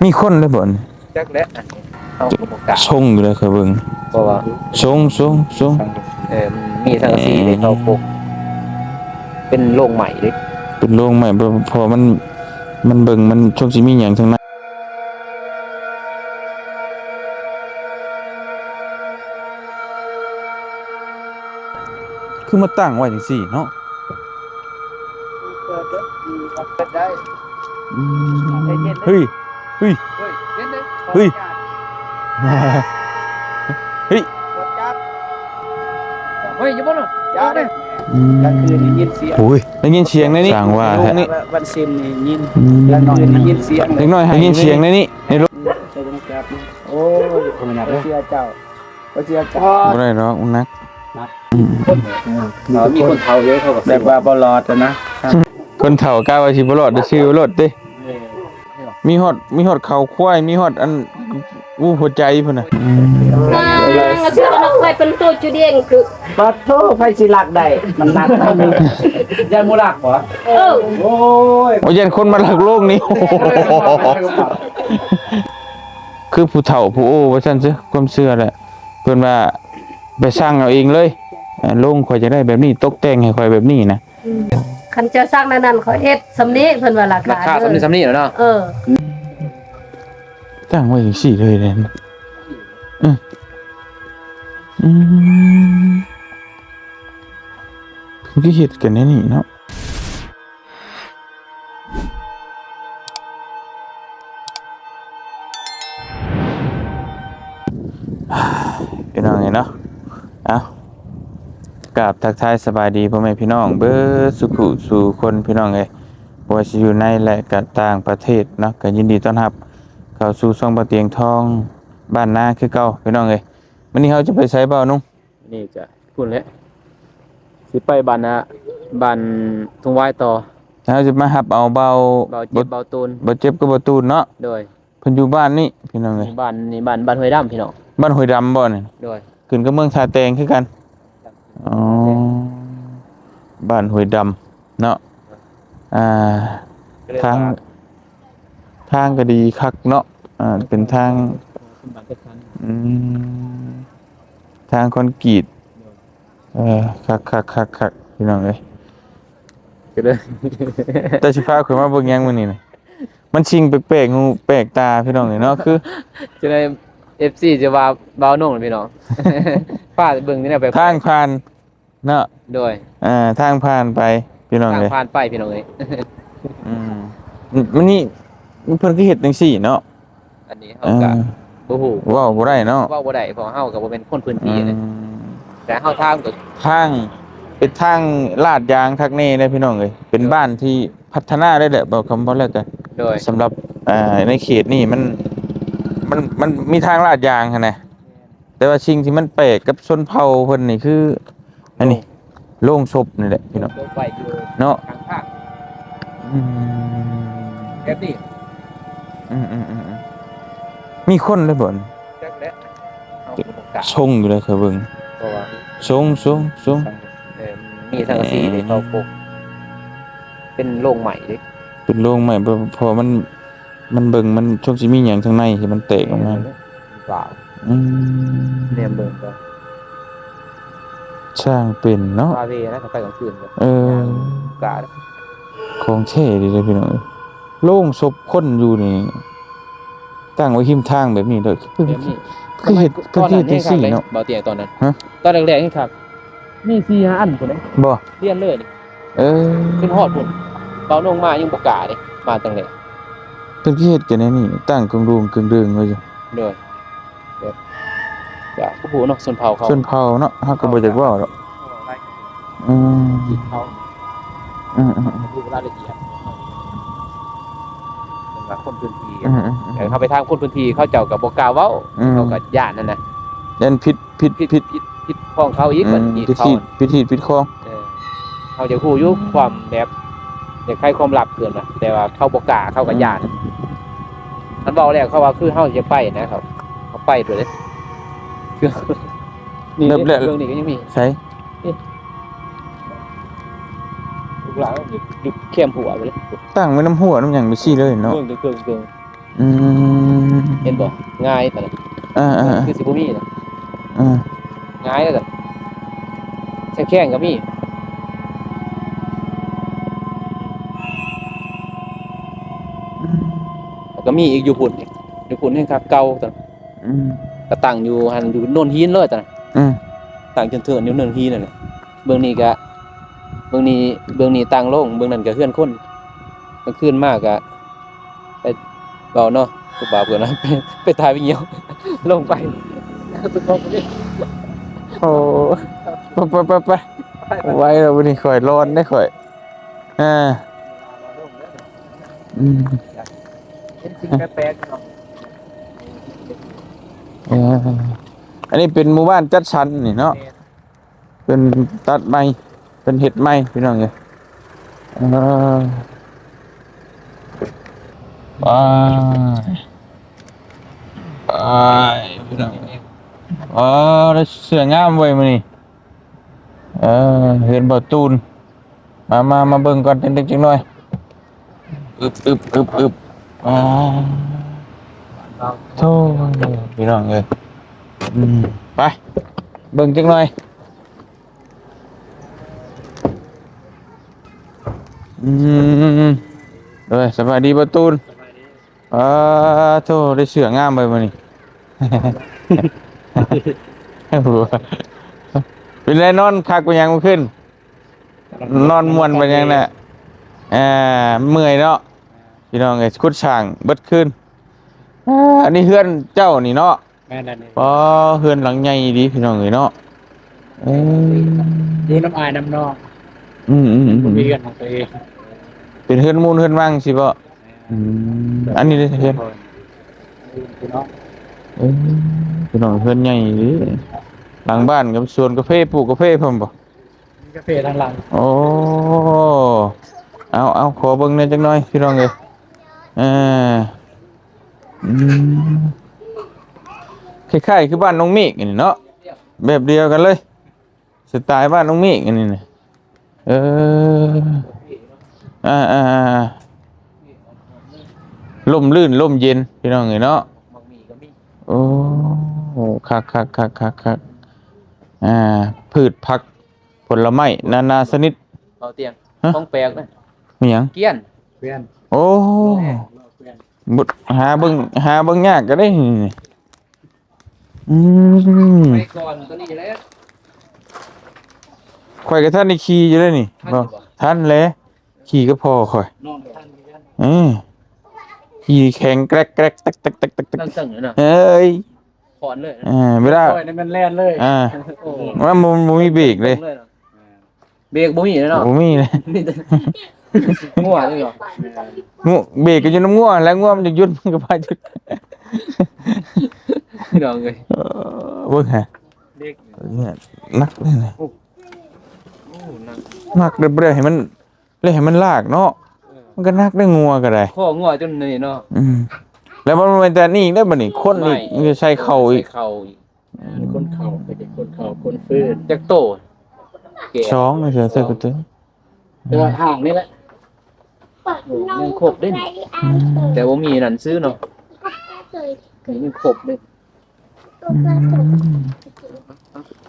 มีคนเลยบ่นจักและเอาโอกาสชงอยู่เลยเคยเบิ่งเพราะว่าชงมีสังกะสีเลยเขาปกเป็นโรงใหม่เลยเป็นโรงใหม่พอมันเบิ่งมันช่วงสิมีหยังทั้งนั้นคือมาตั้งไว้จังซี่เนาะได้เฮ้ยเฮ้ยเฮ้ยเฮ้ยเฮ้ยอย่าบ่นจ้าเด้กลางคืนได้ยินเสียงโอ้ยได้ยินเสียงในนี้สั่งว่าฮะวันเซนนี่ยินกลางคืนได้ยินเสียงเล็กน้อยได้ยินเสียงในนี้ในรถโอ้ยคนนักเสียเจ้าเสียเจ้าบ่ได้หรอกนักมีคนเฒ่าเยอะเขาก็แบบว่าบ่รอดนะคนเฒ่ากล้าว่าสิบ่รอดได้ชื่อรถเด้มีฮอดเขาควายมีฮอดอันหัวใจพุ่นน่ะเชื่อนักไปเป็นตัวจุดเด่นคือปัดโทไฟสิลักได้มันลักยันบ่ลักบ่โอ้ยโอ้ยันคนมาลักโลกนี้คือผู้เฒ่าผู้โอ้ว่าซั่นซิความเชื่อแหละเพิ่นว่าไปสร้างเอาเองเลยโรงข่อยจะได้แบบนี้ตกแต่งให้ข่อยแบบนี้นะคันเจ้าสร้างนั้นเขาเอ็ดสำนี้เพิ่นว่าราคาสำนี้เนาะตั้งไว้จังซี่เลยเนี่ยคือเฮ็ดกันแน่นี่เนาะพี่น้องเนาะกราบทักทายสบายดีพ่อแม่พี่น้องเบิดสุขุสู่คนพี่น้องเอ้ยบ่ว่าสิอยู่ในและก็ต่างประเทศเนาะก็ยินดีต้อนรับเข้าสู่ช่องบ่เตียงทองบ้านนาคือเก่าพี่น้องเอ้ยมื้อนี้เฮาจะไปไสบ่าวนุ่งนี่จะพูดแล้วสิไปบ้านนะบ้านทุ่งวายต่อเฮาจะมารับเอาเบาเจ็บเบาตูนบ่เจ็บก็บ่ตูนเนาะโดยเพิ่นอยู่บ้านนี่พี่น้องเอ้ยบ้านนี่บ้านห้วยดำพี่น้องบ้านห้วยดำบ่นี่โดยขึ้นกับเมืองท่าแตงคือกันอ๋อบ้านห้วยดำเนาะทางก็ดีคักเนาะเป็นทางทางคอนกรีตคักพี่น้องเอ้ยก็เลยแต่สิพาขึ้นมาเบิ่งหยังมื้อนี้น่ะมันชิงแปลกๆงูแปลกตาพี่น้องเอ้ยเนาะคือจะได้ FC จะว่าเบาโหน่งพี่น้องฟ้าเบิ่งนี่แหละไปทางผ่านเนาะโดยทางผ่านไปพี่น้องเอ้ยทางผ่านไปพี่น้องเอ้ยมันนี่เพิ่นคือเฮ็ดจังซี่เนาะอันนี้เฮาก็บ่ฮู้เว้าบ่ได้เนาะเว้าบ่ได้เพราะเฮาก็บ่เป็นคนพื้นที่นะแต่เฮาทางก็เป็นทางลาดยางคักแน่เด้พี่น้องเอ้ยเป็นบ้านที่พัฒนาได้แหละบอกคำว่าแล้วกันโดยสำหรับในเขตนี่มันมีทางลาดยางหั่นน่ะแต่ว่าสิ่งที่มันแปลกกับชนเผ่าเพิ่นนี่คืออันนี้โรงศพนี่แหละพี่น้องเนาะแบบนี้มีคนเลยบ่นจักและเอาโอกาสชงอยู่เลยเคยเบิ่งเพราะว่าชงมีสังกะสีเลยเขาปกเป็นโรงใหม่เลยเป็นโรงใหม่พอมันเบิ่งมันช่วงสิมีหยังข้างในที่มันแตกออกมาเปล่าเนี่ยเบิ่งก็สร้างเป็นเนาะพาเวนะไปกลางคืนกาของแท้ดีเลยพี่น้องโล่งศพคนอยู่นี่ตั้งไว้หิมทางแบบนี้เด้อคือเฮ็ดจังซี่เนาะเบาเตียงตอนนั้นตอนแรกๆนี่ครับมี4-5อันพุ่นเด้บ่เรียนเลยนี่ขึ้นฮอดพุ่นเบาลงมายังบ่กล้าเด้มาจังได๋เพิ่นเฮ็ดกันแน่นี่ตั้งกึ่งรูมกึ่งเดิงไว้อยู่โดยจ้ะโอ้โหเนาะชนเผ่าเขาชนเผ่าเนาะเฮาก็บ่จักเว้าดอกเขาดูรายละเอียดคนพื้นที่เขาไปทางคนพื้นที่เขาเจ้ากับบ่กล้าเว้าเขาก็ย่านนั่นน่ะยันผิดของเขาอีกมันผิดของเขาจะฮู้อยู่ความแบบอยากให้ความลับเกินน่ะแต่ว่าเขาบ่กล้าเขาก็ย่านมันเว้าแล้วเขาว่าคือเฮาจะไปนะครับเขาไปด้วยเด้นี่เรื่องนี้ก็ยังมีใช่ลูกหลานอยู่เข้มหัวไปเลยตั้งไว้น้ำหัวน้ำหยังไปซี่เลยเนาะเกิน อืม เห็นบ่ง่ายแต่ละ อ่าอ่า คือสิบ่มีนะ อ่า ง่ายแล้วกันแข้งๆก็มีแล้วก็มีอีกอยู่พุ่นอีกอยู่พุ่นให้คักเก่าแต่ อืม ก็ตั้งอยู่หันอยู่โน่นหินเลยแต่ อืม ตั้งจนเถินอยู่โน่นหินนั่นแหละเบื้องนี้ก็เบื้องนี้ตั้งโล่งเบื้องนั้นก็เฮือนคนกลางคืนมากก็ไปเบาเนาะกูบ่าวเพิ่นนะไปถ่ายวิญญาณลงไปไปกองไป โอ้ไปไว้แล้ววันนี้ข่อยร้อนได้ข่อยอ่าอืม เป็นสิ่งแปลกๆเนาะ เอออันนี้เป็นหมู่บ้านจัดสรรนี่เนาะเป็นตัดไม้เป็นเห็ดไม้พี่น้องเอ้ยไปไปพี่น้องเอ้ยอ๋อได้เสื้องามไว้มื้อนี้เห็นบ่ตูนมาเบิ่งก่อนจังจังหน่อยอึบอ๋อโธ่พี่น้องเอ้ยไปเบิ่งจังหน่อยสบายดีบ่ตูนโธ่ได้เสื้องามไว้มื้อนี้ หัวเป็นไรนอนคักไปยังมาขึ้นนอนม่วนไปยังน่ะเมื่อยเนาะพี่น้องไอ้คุดช่างเบิดขึ้นอันนี้เฮือนเจ้านี่เนาะ แม่นั่นนี่ อ๋อเฮือนหลังใหญ่ดีพี่น้องเอ้ยเนาะเออ ดูน้ำอายน้ำนอง อืม มีเรือนของตัวเอง เป็นเฮือนมูลเฮือนว่างสิบ่อันนี้เลยเฮือน พี่น้อง เออพี่น้องเฮือนใหญ่ดีหลังบ้านกับสวนกาแฟปลูกกาแฟพร้อมบ่ มีกาแฟทางหลัง โอ้เอาขอเบิ่งหน่อยจังหน่อยพี่น้องเอ้ยเอออืมคล้ายๆคือบ้านน้องเมฆนี่เนาะแบบเดียวกันเลยสไตล์บ้านน้องเมฆนี่นะเออล่มลื่นล่มเย็นพี่น้องเอ้ยเนาะ มักมีก็มี โอ้คักพืชผักผลไม้นานาชนิด เอาเตียง ฮะ ห้องแปลกนะ มีหยัง เกี้ยน เพื่อน โอ้บุดหาเบิ่งยากก็ได้นี่อืม ไปก่อนตัวนี้แหล้ว ข่อยกับท่านได้ขี่อยู่แล้วนี่บ่ท่านแหละขี่ก็พอข่อย นอนท่านเพื่อน ขี่แข็งแกรกตัก ตั้งตึงเลยนะ เอ้ย ขอนเลยนะ เวลา โอ้ยนี่มันแล่นเลย โอ้ ว่าบ่มีเบรกเลย นะเบรกบ่มีเลยเนาะ บ่มีเลย มีแต่มั่วเลยเหรอ งูเบรกก็อยู่น้ำง่วงแล้วง่วงมันจะหยุดมันก็พาหยุด พี่น้องเลย เบิ่งฮะ เด็ก เนี่ยนักเลยนะ โอ้นั่ง นักเด้อให้มันเลยให้มันลากเนาะมันก็นักได้งัวก็ได้ ข้องัวจนนี่เนาะ แล้วมันเป็นแต่นี่ได้บ่นี่คนอีกมันจะใช้เข่าอีก ใส่เข่าอีก คนเข่าไปเด็กคนเข่าคนฟื้น จักโตแก่ ช้องเลยเสือใส่กระตุ้น แต่ว่าห่างนี่แหละ ยังครบเด้นแต่ว่ามีนั่นซื้อเนาะยังครบเด้น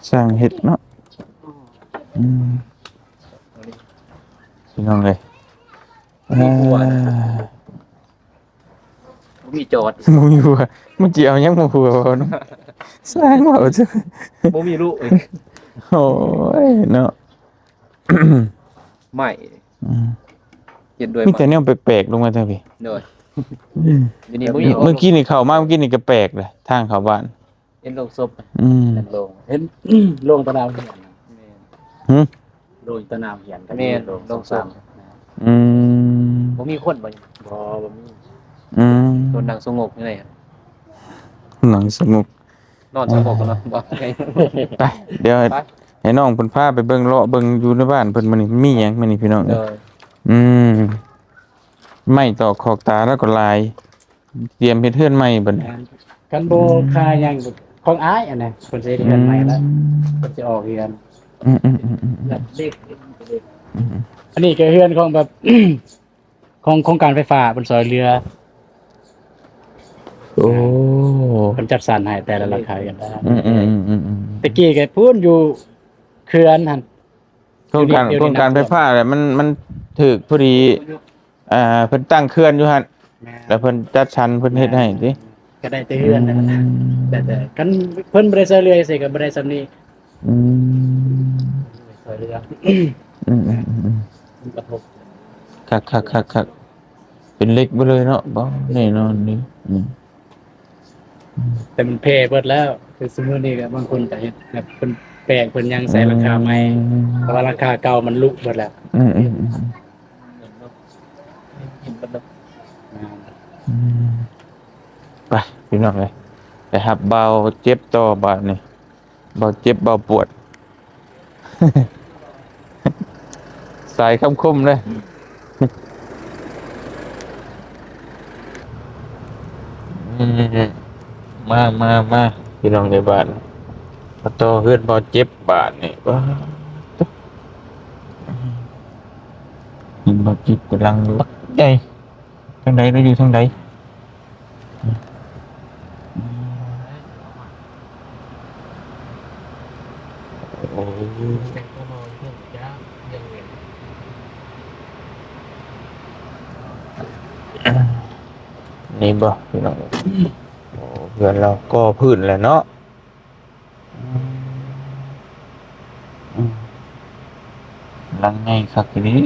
สร้างเห็ดเนาะพี่น้องเลย มีจอด มูอยู่อะมันเจียวยังมูหัวเนาะสร้างเปล่าจ้ะ บ่มีลูกเอ้ย โอ้ยเนาะ ไม่เห็นด้วย มี มั้ แต่เนี่ยแปลกๆลงมาเถอะพี่ เด้ออยู่นี่บ่มี เมื่อกี้นี่เข้ามาเมื่อกี้นี่ก็แปลกเลยทางเข้าบ้าน เห็นลงศพ นั่นลงเห็นลงตะนาวเหียน หึ ลงตะนาวเหียน แม่นลงศพ อืม บ่มีคนบ่ บ่บ่มี อืม โดนนั่งสงบนี่แหละ หนังสงบ นอนสงบกันเนาะบ่ไง ไปเดี๋ยว ไป ให้น้องเพิ่นพาไปเบิ่งเลาะเบิ่งอยู่ในบ้านเพิ่นมื้อนี้มีหยังมื้อนี้พี่น้อง เด้ เอ้ย อ ไม่ต่อขอกตาแล้วก็ลาย เตรียมเฮ็ดเฮือนใหม่บัดนี้ กันโบคายังของอ้ายอันนั้นคนสิเรียนใหม่แล้วคนจะออกเรียน อืม เด็กอันนี้ก็เฮือนของแบบ ของโครงการไฟฟ้าบนซอยเรือ โอ้ เพิ่นจัดสรรให้แต่ละราคากันได้ อืมตะกี้ก็พูนอยู่เขื่อนหั่น โครงการไฟฟ้าเนี่ยมันถูกพอดีเพิ่นตั้งเขื่อนอยู่หั่นแล้วเพิ่นจัดสรรเพิ่นเฮ็ดให้ติ ก็ได้แต่เฮือนนั่นน่ะแต่คันเพิ่นบ่ได้ช่วยเหลือสิก็บ่ได้ซำนี้ อืม ช่วยเหลือ อืมกระทบ คักเป็นเล็กไปเลยเนาะบ่แน่นอนนี่อืม แต่มันเพเบิดแล้วคือสมมุตินี้ก็บางคนก็เฮ็ดแบบเพิ่นแปลงเพิ่นยังใส่ราคาใหม่เพราะว่าราคาเก่ามันลุกเบิดแล้ว อืม เห็นมันเนาะ ไปพี่น้องเลยไปหับเบาเจ็บต่อบาดนี่เบาเจ็บเบาปวด สายคำคมเลยอืมมาพี่น้องในบ้านมาต่อเพื่อนเบาเจ็บบาดนี่ว้าเบาเจ็บกำลังลักใจทางใดเราอยู่ทางใดโอ้นี่บ่พี่น้องโอ้เพื่อนเราก็พื้นแหละเนาะลังไงคักทีนี้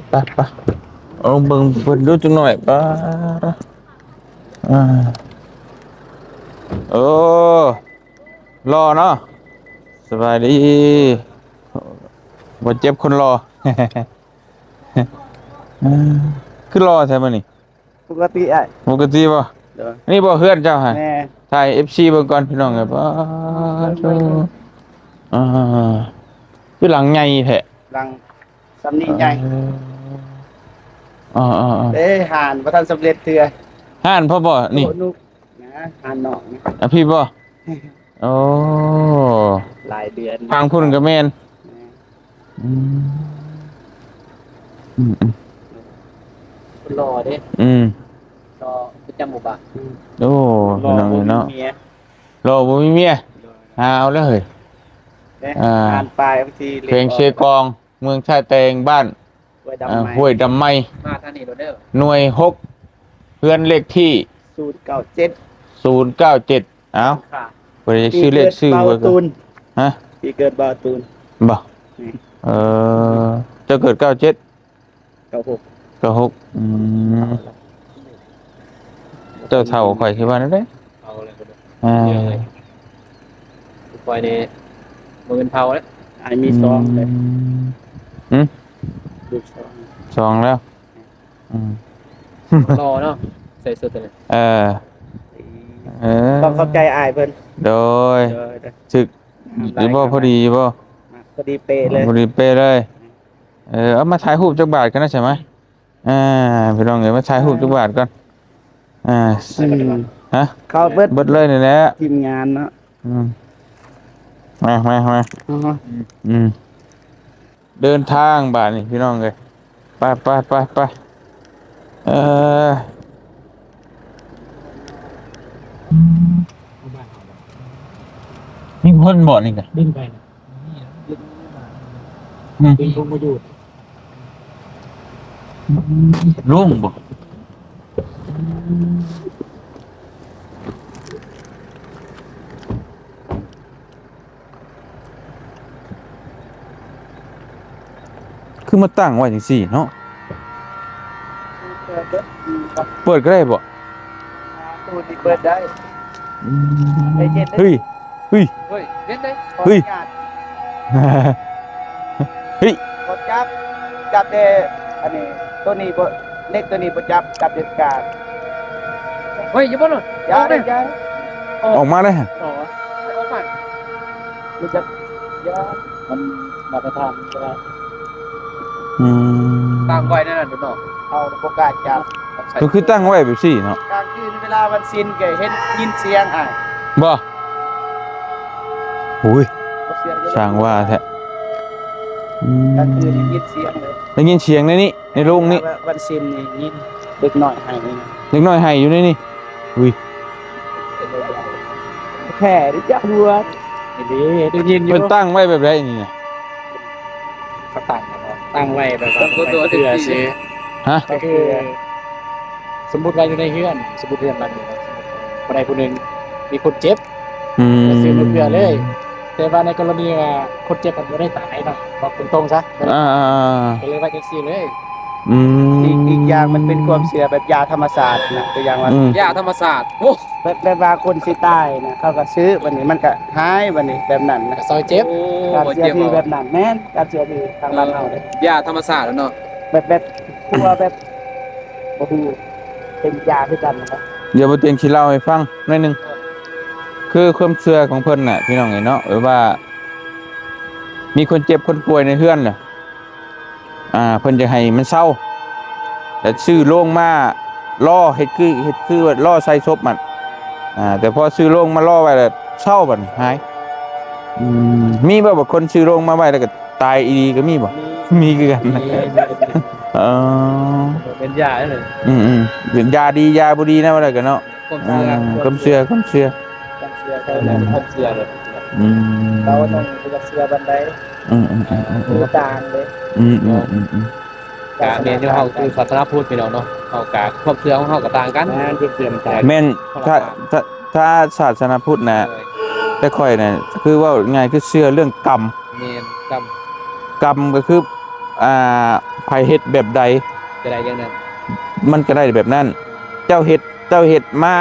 ไปเอาเบิ่งเพิ่นดูจังหน่อยป่ะโอ้รอเนาะสบายดีบ่เจ็บคนรอ คือรอใช่มั้ยนี่ ปกติอ้าย ปกติบ่ เด้อ นี่บ่เฮือนเจ้าฮะ แม่ ถ่าย FC เบิ่งก่อนพี่น้องเอ้ยป้าโธ่อ่าคือหลังใหญ่แท้ ลังสำนี้ใหญ่ อ๋อ เด้หานบ่ทันสำเร็จเทื่อ ๆห่านพ่อบ่นี่ โอ้นุกนะหานนอกนะ อ่ะพี่บ่โอ้ หลายเดือน ทางพุ่นก็แม่นอืม รอเด้ อืม รอประจำหมู่บ้าน โอ้พี่น้องเอ้ยเนาะรอบ่มีเมียหาเอาแล้วเฮ้ย หานปลายบางที เพลงเชกองเมืองชายแตงบ้าน ไว้ดำไม้ ห้วยดำไม้ มาทางนี้โดเด้อ หน่วย6เพื่อนเลขที่ 097 097เอ้า ค่ะ บ่ได้ชื่อเลขชื่อ เบา ไว้ก่อ ตู น น ฮะ ปีเกิดเบาตูน บ่ นี่ เจะเกิด97 96 96เจ้าเฒ่าข่อยคิดว่านั่นเด้ เอาเลยก็ได้ อ่า ปล่อยในบ่เป็นเผาแล้ว ไอ้มีซองเลย อืม ลูกซอง สองแล้วอืม รอเนาะใส่สุดเลย เออ ต้องเข้าใจอ้ายเพิ่น โดย เด้อ ศึกหรือบ่พอดีบ่ พอดีเป๊ะเลย พอดีเป๊ะเลยเอามาถ่ายรูปจักบาทกันนะใช่ไหมพี่น้องเอ้ยมาถ่ายรูปจักบาทก่อนฮะ เข้าเบิด เบิดเลยนี่แหละ ทีมงานเนาะ อืมมา อ๋อ อืมเดินทางบาทนี่พี่น้องเอ้ยไปนี่คนบ่นี่กัน ดิ้นไปนะ อืม ดิ้นคงมาอยู่ ลุงบ่คือมาตั้งไว้จังซี่เนาะเปิดก็ได้บ่ ตู้ที่เปิดได้ เฮ้ย เฮ้ยเล่นได้ เฮ้ย เฮ้ย กดจับแต่อันนี้ตัวนี้บ่เล็กตัวนี้บ่จับเด็ดขาด เฮ้ยอย่าบ่นอน อย่าได้อย่า ออกมาเลยฮะ อ๋อออกมา มันจะอย่ามันมาตรฐานก็ได้ ตามไว้นั่นน่ะเนาะ เอาโอกาสจับ ก็คือตั้งไว้แบบซี่เนาะ กลางคืนเวลาวันซินก็เห็นยินเสียงอ้าย บ่โอ้ย บ่ เสียง สร้างว่าแท้ กลางคืนยินเสียงเลย ได้ยินเสียงในนี้ในโรงนี้ วันซินนี่ยินเด็กน้อยให้นี่ เล็กน้อยให้อยู่ในนี่อุ้ย แค่ดิจ้าหัวนี่ได้ยินอยู่ เพิ่นตั้งไว้แบบไรนี่น่ะ ก็ตั้งไว้แบบว่าเพื่อสิ ฮะ ก็คือสมมุติว่าอยู่ในเฮือนสมมุติเฮือนมันคนใดคนหนึ่งมีคนเจ็บ อืม ก็ซื้อมาเพื่อเลย แต่ว่าในกรณีว่าคนเจ็บมันไม่ได้ตายเนาะบอกตรงๆซะ อ่า ก็เลยว่าจังซี่เลย อืม อีกอย่างมันเป็นความเชื่อแบบยาธรรมศาสตร์นะตัวอย่างว่า อืม ยาธรรมศาสตร์โอ้ แบบว่าคนสิตายนะเขาก็ซื้อวันนี้มันก็หายวันนี้แบบนั้นนะ ซอยเจ็บ การ บ่ เชื่อ เจ็บ ที่ เอา แบบนั้นแม่นการเชื่อที่ทางบ้านเฮาเลย ยาธรรมศาสตร์แล้วเนาะ แบบตัวแบบบ่ฮู้เป็นยาคือกันนะครับ เดี๋ยวบ่เตียงสิเล่าให้ฟังหน่อยหนึงคือความเชื่อของเพิ่นน่ะพี่น้องเนาะว่า มีคนเจ็บคนป่วยในเฮือนน่ะเพิ่นจะให้มันเศร้าแต่ซื้อโรงมาล่อเฮ็ดคือว่าล่อใส่ศพมันแต่พอซื้อโรงมาล่อไว้แล้วเศร้าบัดนี้หายมีบ่ว่าคนซื้อโรงมาไว้แล้วก็ตายอีดีก็มีบ่มีคือกันนะอ๋อ เป็นยาเลย เป็นยาดียาบ่ดีนะว่าแล้วกันเนาะ ความเชื่อ ความเชื่อ การเชื่อเขาเลยความเชื่อเลย อืม เราต้องเป็นเชื่อบันได อืม คือตามเลย กะเรียนอยู่เฮาคือศาสนาพุทธพี่น้องเนาะเฮากะความเชื่อของเฮาก็ต่างกัน งานเชื่อมันตาย แม่นถ้าศาสนาพุทธนะแต่ค่อยน่ะคือว่าง่ายคือเชื่อเรื่องกรรม เมนกรรม กรรมก็คือไผเฮ็ดแบบใด จะได้อย่างนั้น มันก็ได้แบบนั้น เจ้าเฮ็ดมา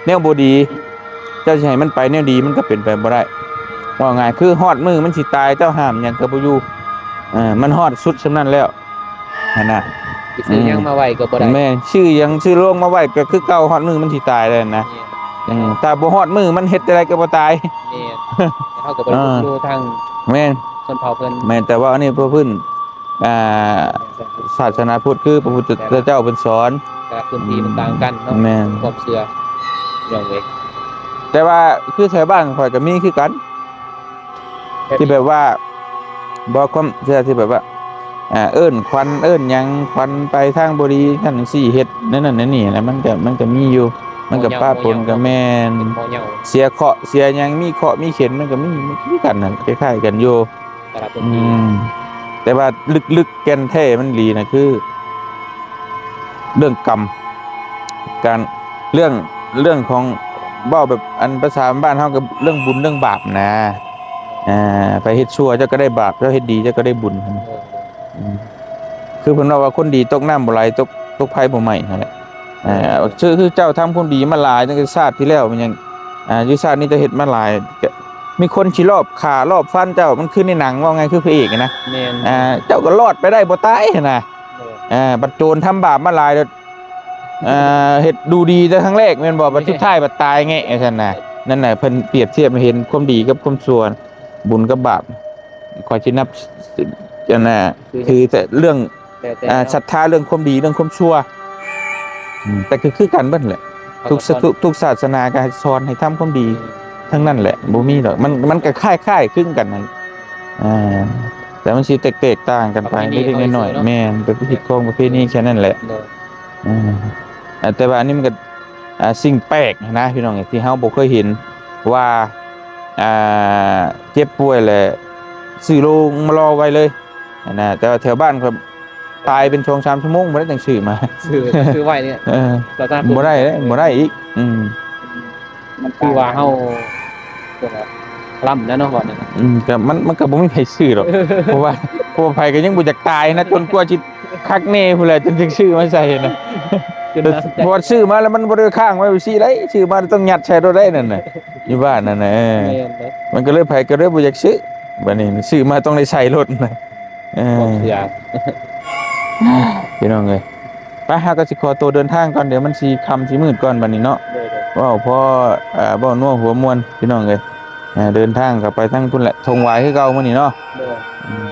แนวบ่ดี เจ้าสิให้มันไปแนวดีมันก็เป็นไปบ่ได้ว่าง่ายคือฮอดมือมันสิตายเจ้าห้ามหยังก็บ่อยู่มันฮอดสุดซำนั้นแล้วนั่นน่ะ สิซื้อหยังมาไว้ก็บ่ได้ แม่ชื่อหยังชื่อโรงมาไว้ก็คือเก่าฮอดมือมันสิตายแล้วนะถ้าบ่ฮอดมือมันเฮ็ดอะไรก็บ่ตาย เมนเฮาก็บ่ได้ดูทาง แม่น ชนเผ่าเพิ่น แม่นแต่ว่าอันนี้เพื่อพื้นอ่าศาสนาพุทธคือพระพุทธเจ้าเป็นสอน แต่ละพื้นที่มันต่างกันเนาะ แม่น ความเชื่ออย่างเว้ย แต่ว่าคือแถวบ้านข่อยก็มีคือกัน ที่แบบว่าบอกความเชื่อที่แบบว่าเอิ้นควันเอิ้นหยังควันไปทางบ่ดีท่านจังซี่เฮ็ดนั่นนั่นนี่นะมันก็มีอยู่ มันก็ป้าปนก็แม่น เป็นหมอเหยา เสียเคราะห์เสียหยังมีเคราะห์มีเข็นมันก็มีคือกันนั่นคล้ายๆกันอยู่ แต่ละพื้น อื ที่ มแต่ว่าลึกๆแก่นแท้มันดีนะคือ เรื่องกรรมการเรื่องของเว้าแบบอันภาษาบ้านเฮาก็เรื่องบุญเรื่องบาปนะไปเฮ็ดชั่วเจ้าก็ได้บาปเจ้าเฮ็ดดีเจ้าก็ได้บุญอืมคือเพิ่นว่าคนดีตกน้ำบ่ไหลตกไผบ่ไหม้นั่นแหละคือเจ้าทำความดีมาหลายตั้งแต่ชาติที่แล้วมันยังอยู่ชาตินี้จะเฮ็ดมาหลายก็มีคนสิรอบฆ่ารอบฟันเจ้ามันคือในหนังว่าไงคือพระเอกนะ แม่น เจ้าก็รอดไปได้บ่ตายหั่นน่ะบัดโจรทำบาปมาหลายแล้วเฮ็ดดูดีแต่ครั้งแรกแม่นบ่บัดสุดท้ายบัดตายแงะซั่นน่ะนั่นน่ะเพิ่นเปรียบเทียบให้เห็นความดีกับความชั่วบุญกับบาปขอยสินับจังน่ะคือแต่เรื่อง แต่ ศรัทธาเรื่องความดีเรื่องความชั่วแต่คือกันเบิดแหละทุกศาสนาก็สอนให้ทำความดีทั้งนั้นแหละบ่มีดอกมันก็คล้ายๆคลึงกันนั่นแต่มันสิแตกต่างกันไปเล็กๆน้อยๆแม่นเป็นพิธีของประเพณีแค่นั้นแหละ แต่ว่าอันนี้มันก็สิ่งแปลกนะพี่น้องที่เฮาบ่เคยเห็นว่าเจ็บป่วยแหละซื้อโรงมารอไว้เลยนะแต่ว่าแถวบ้านครับตายเป็น2-3 ชั่วโมงบ่ได้จังซื้อมา ซื้อไว้เนี่ย ต่อต้าน บ่ได้เด้บ่ได้อีกมันคือว่าเฮาล่ำนะเนาะก่อนเนี่ย ก็มันก็บ่มีไผซื้อหรอก เพราะว่าไผก็ยังบ่อยากตายนะจนกว่าสิคักแน่พุ่นแหละจนถึงซื้อมาใส่นะเพราะว่าซื้อมาแล้วมันบ่ได้ค้างไว้ซี่ไดซื้อมาต้องยัดใส่รถได้นั่นน่ะอยู่บ้านนั่นน่ะมันก็เลยไผก็เลยบ่อยากซื้อบัดนี้ซื้อมาต้องได้ใส่รถนะความเชื่อ พี่น้องเอ้ยไปหาก็สิขอตัวเดินทางก่อนเดี๋ยวมันสิค่ำสิมืดก่อนบัดนี้เนาะว้าวพอบ่นัวหัวม่วนพี่น้องเอ้ยเดินทางกลับไปทางพุ่นแหละทงหวายคือเก่ามื้อนี้เนาะ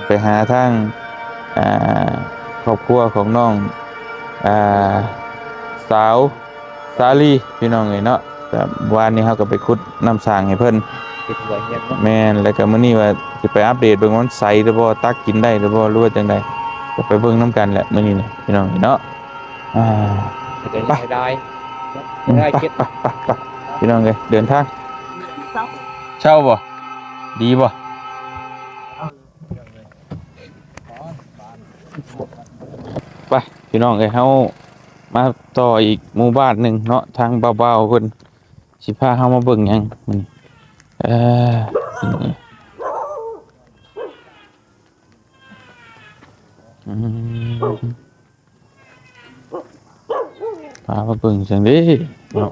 ไปหาทางครอบครัวของน้องสาวสาลีพี่น้องเอ้ยเนาะแต่วานนี้เฮาก็ไปขุดน้ำสร้างให้เพิ่น ติดหัวเฮียนเนาะ แม่นแล้วก็มื้อนี้ว่าสิไปอัปเดตเบิ่งว่ามันใสหรือบ่ตักกินได้หรือบ่หรือว่าจังไดก็ไปเบิ่งนํกันแหละมื้อนี้นี่พี่น้องเนาะอ่า เดี๋ยวจะได้ ไป ได้คิด ไปพี่น้องเอ้ยเดินทางเช่าบ่ดีบ่ไปพี่น้องเอ้ยเฮามาต่ออีกหมู่บ้านหนึงเนาะทางเบาๆเพิ่นสิพาเฮามาเบิ่งหยังมื้อนี้เอออืมพามาเบิ่งจังดิเนาะ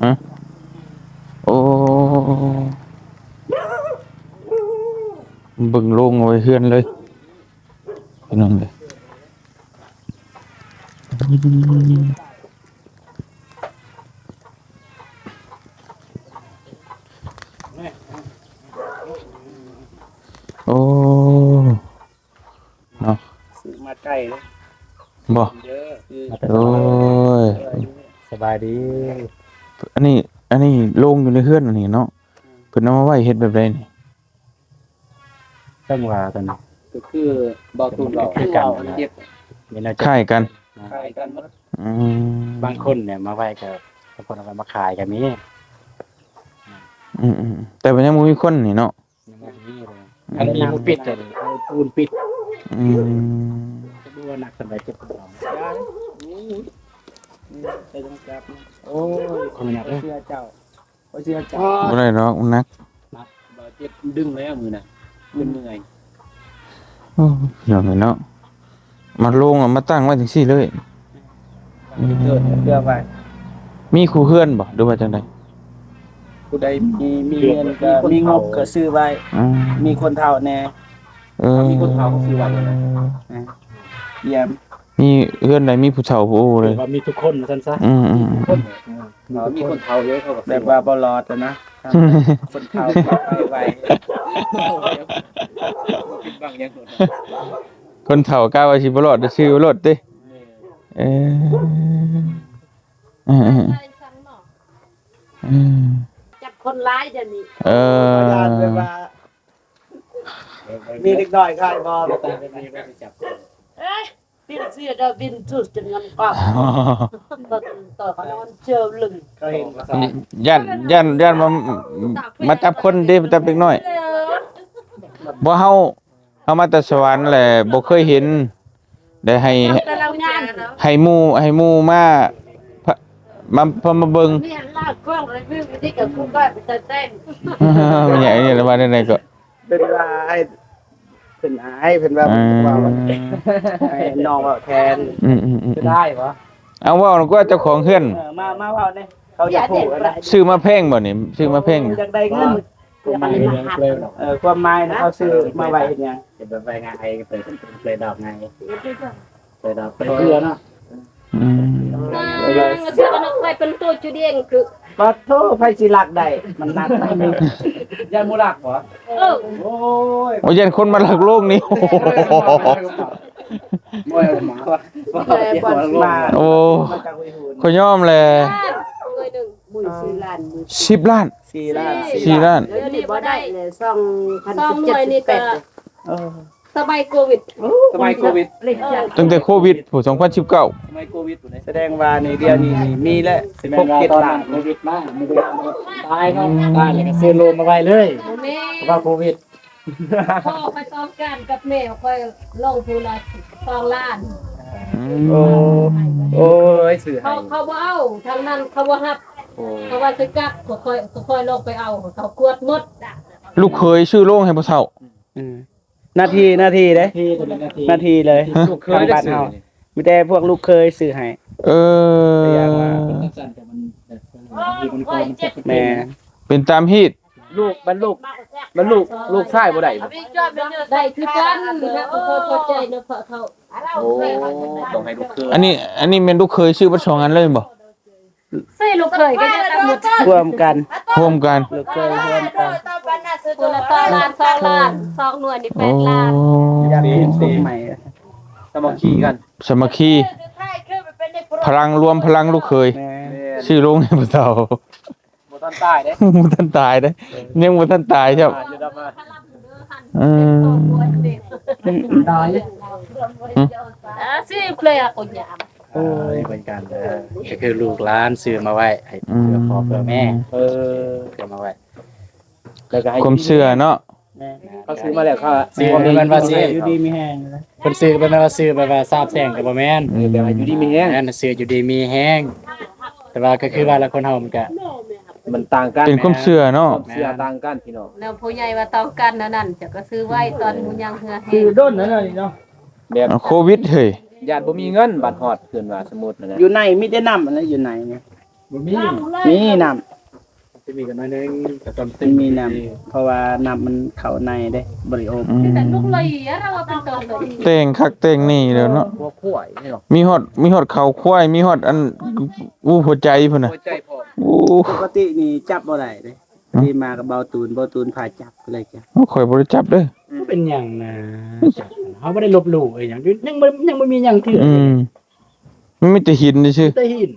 อะโอ้เบิ่งโลงเอาไว้เฮือนเลยพี่น้องเอ้ยโอ้เนาะ ซื้อมาใกล้เลย บ่ เยอะ โอ้ย สบายดี อันนี้โล่งอยู่ในเฮือนอันนี้เนาะเพิ่นเอามาไว้เฮ็ดแบบใดนี่ จังหวะกัน ก็คือเบาตูนเรา คือกัน เจ็บ นี่เราจะ คล้ายกัน คล้ายกันหมด อืม บางคนเนี่ยมาไว้กับบางคนเอาไปมาขายกันนี้ อืมแต่ว่ายังบ่มีคนนี่เนาะ ยังไม่มีเลยอันนี้มันปิดเลยเอาปูนปิด อืม จะดูว่าหนักสบายเจ็บของเราโอ้ยคนหนักเลย เสื้อเจ้าเสื้อเจ้า บ่ได้ดอกมันหนัก เบาเจ็บดึงแล้วมือน่ะขึ้นเมื่อย โอ้ยเดี๋ยวนี้เนาะมาโล่งเอามาตั้งไว้จังซี่เลย เสื้อไป มีครูเฮือนบ่หรือว่าจังได๋ ผู้ใดมีเงินก็มีงบก็ซื้อไว้ อืม มีคนเฒ่าแน่ มีคนเฒ่าก็คือไว้เลย เยี่ยม มีเฮือนใดมีผู้เฒ่าผู้โอ้เลย ว่ามีทุกคนมาสั้นซะ อืม มีคนเฒ่าเยอะเขาก็ แบบว่าบ่รอดแล้วนะคนเฒ่าไปไว้ คิดบ้างยังโดน คนเฒ่ากล้าว่าสิบ่รอดจะชื่อบ่รอดติเอออืม จับคนร้ายเดี๋ยวนี้ เออ ญาติแบบว่ามีเด็กน้อยขายบ่ เอ้ยบินเสียเดาบินสุดจนเงินกว่าต่อเขานอนเจอลึง เขาเห็นภาษา ย่านมาจับคนเด้มาจับเด็กน้อยบ่เฮามาแต่สวรรค์แหละบ่เคยเห็นได้ให้ แต่เรางาน ให้หมู่พะมาเบิ่ง มีลากกล้องเลยวิ่งไปที่กับผู้บ้านไปเต้น มันใหญ่นี่ละว่าได้ก็ เป็นว่าให้เพิ่นอายเพิ่นว่าให้น้องว่าแทน อืม จะได้บ่ เอาเว้าก็เจ้าของเฮือน มาเว้าเนี่ยเขาจะพูดนะ ซื้อมาแพงบ่นี่ซื้อมาแพง อยากได้เงิน ความหมายเรื่องเพลง ความหมายนะเขาซื้อมาไว้เฮ็ดหยัง จะเป็นไปไงเปิดเพลงดอกไงเปิดดอกเป็นเพื่อเนาะ อืม เสื้อมันเคยเป็นตัวจุดเองคือ ปัดโทไผสิรักได้มันนักไปนี่ ยันมูรักเหรอ โอ้ย โอ้ยันคนมาหลักโลกนี้โอ้โห มวยหมา มา โอ้ มาจากห้วยหูน ขอยอมแล เงินหนึ่งบุญสี่ล้านบุญ 10 ล้าน 4 ล้าน 4 ล้าน เดี๋ยวนี้บ่ได้เลย2,017นี่ก็ เออ สบายโควิด สมัยโควิด ตั้งแต่โควิดผู้2019 สมัยโควิดอยู่ไหน แสดงว่าในเดียวนี้มีแล้ว แสดงว่าตอน 6-7 ล้า นั้น น โควิดมากไม่ได้ตายเนาะตายแล้วก็ซื้อโลมมาไว้เลย แม่ เพราะว่าโควิด พ่อไปซ้อมกันกับแม่ค่อยลงทุนละ2ล้าน โอ้โอ้ยสื่อให้ เขาบ่เอาทางนั้นเขาบ่รับ โอ้ เขาว่าสิกลับก็ค่อยลงไปเอาเขากวดหมด ลูกเคยชื่อโล่งให้พ่อเฒ่า นาทีเด้ ที่ตัวนี้นาที นาทีเลย ลูกเคยได้สื่อ มีแต่พวกลูกเคยซื้อให้ เออ สั้นแต่มันแบบมีคนคนเจ็บ แม่ เป็นตามฮีต ลูกลูกชายบ่ได้บ่ ได้คือกันนะเข้าใจนะเขา โอ้ต้องให้ลูกเคย อันนี้แม่นลูกเคยชื่อบ่2อันเลยบ่ ซื้อลูกเคยก็ได้ทั้งหมด รวมกัน ร่วมกัน ลูกเคยรวมกัน คนละ2ล้าน2ล้าน2หน่วยนี่ โอ้ 8ล้าน อยากกินสีใหม่ สามัคคีกัน สามัคคีพลังรวมพลังลูกเคย แม่ ชื่อโล่งให้พ่อเฒ่า บ่ อนตายเด้ บ่ทันตายเด้ยังบ่ทันตายครับ อยู่ดับมา ตาย สิเปลยก็ยาม โอ้ยเหมือนกันก็คือลูกหลานซื้อมาไว้ให้เพื่อพ่อเพื่อแม่ เออ ซื้อมาไว้ แล้วก็ให้ ความเชื่อเนาะ เขาซื้อมาแล้วเขา ซื้อเป็นว่าซื้อ อยู่ดีมีแห้งนะ เพิ่นซื้อเป็นว่าซื้อแบบว่าทราบแซงก็บ่แม่น แบบว่าอยู่ดีมีแฮง นั่นซื้ออยู่ดีมีแฮงแต่ว่าก็คือว่าละคนเฮามันก็ มันต่างกัน เป็นความเชื่อเนาะ ความเชื่อต่างกันพี่น้อง แล้วผู้ใหญ่ว่าต้องการนั่นจะก็ซื้อไว้ตอนมูยังเหือ คื แห้ อง ด้นนั่นน่ะนี่เนาะ แบบ โควิดเฮ้ย ญาติบ่มีเงินบัตรฮอดเพิ่นว่าสมมุตินั่นแหละ อยู่ในมีแต่น้ำอะไรอยู่ในเนี่ย บ่มี มีน้ำ จะมีกันหน่อยนึงแต่ตอน มันมีน้ำเพราะว่าน้ำมันเข้าในเด้บริโภค แต่ลูกเลยเราว่าเป็นตัวเลย แต่งคักแต่งนี่แล้วเนาะ พวกข้วยนี่เนาะ มีฮอดข้าวควายมีฮอดอันหัวใจพุ่นน่ะ หัวใจพอ โอ้ ปกตินี่จับบ่ได้เด้ที่มากับเบาตูนพาจับก็เลยจับ ข่อยบ่ได้จับเด้อ เป็นหยังนะเฮาบ่ได้ลบหลู่ไอ้หยังยังบ่มีหยังที่ มันมีแต่หินซื่อ ได้หิน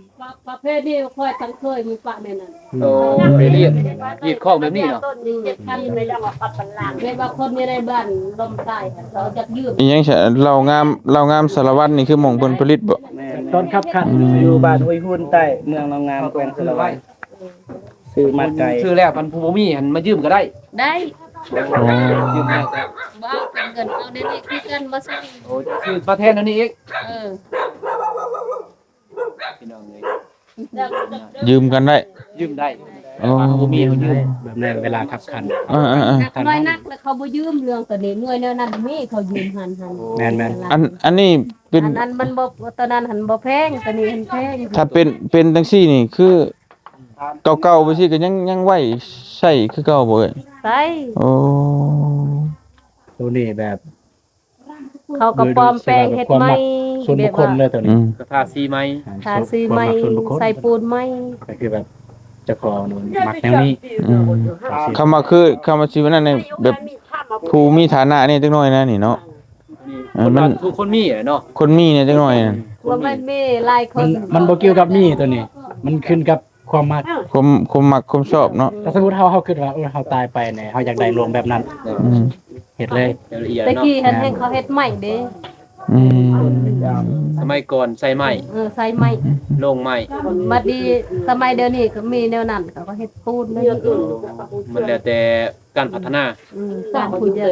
ประเภทนี้ค่อยตั้งเคยมีปะในนั้น โอ้ไปเรียนยีดข้องแบบนี้เนาะ ต้นนี้7,000ไม่ได้ว่าปัดปันหลังไม่ว่าคนในบ้านลมใต้เราจะยืม อีหยังซะเรางามสารวัตรนี่คือหม่องเพิ่นผลิตบ่ แม่ ตอนขับคัน อยู่บ้านห้วยหุ้นใต้เมืองลำงามแขวงสะไว้ซื้อมาไกล ซื้อแล้วมันผู้บ่มีหันมายืมก็ได้ ได้ ยืมแล้ว ว่าเป็นเงินเอาได้นี่คือกันมาซื้อ โอ้ซื้อมาแทนอันนี้อีก เออ พี่น้องเอ้ย ยืมกันได้ ยืมได้ โอ้ ผู้บ่มีเขายืม แบบนั้นเวลาขับคัน หน่วยนักแล้วเขาบ่ยืมเรื่องตัวนี้หน่วยแนวนั้นมีเขายืมหัน แม่น อันนี้เป็น อันนั้นมันบ่ตอนนั้นหันบ่แพงตัวนี้หันแพง ถ้าเป็นจังซี่นี่คือเก่าๆไปสิก็ยังไหวใช้คือเก่าบ่เอ้ย ใส่ โอ้ ตัวนี้แบบ เขาก็ปลอมแปลงเฮ็ดใหม่ ส่วนบุคคลเลยตัว อื นี้ ม ก็ทาสีไหม ทาสีใหม่ ส่วนบุคคล ใส่ปูนใหม่ ก็คือแบบเจ้าของมักแนวนี้ คำว่าชีวิตนั้นเนี่ยแบบผู้มีฐานะนี่จักหน่อยนะนี่เนาะ มันทุกคนมีอะเนาะ คนมีเนี่ยจักหน่อยน่ะ ว่ามันมีหลายค มัน นมันบ่เกี่ยวกับมีตัวนี้ มันขึ้นกับความมัก ความมักความชอบเนาะ ถ้าสมมุติเฮาคิดว่าเฮาตายไปเนี่ยเฮาอยากได้โรงแบบนั้น อืม เฮ็ดเลย ละเอียด ตะ เนาะ กี้หันให้เขาเฮ็ดใหม่เด้ อืม สมัยก่อนใส่ไหม ใส่ใหม่ ลงไหม มาดีสมัยเดี๋ยวนี้ก็มีแนวนั้นเขาก็เฮ็ดปูนเลย มันแล้วแต่การพัฒนา ตามผู้จะ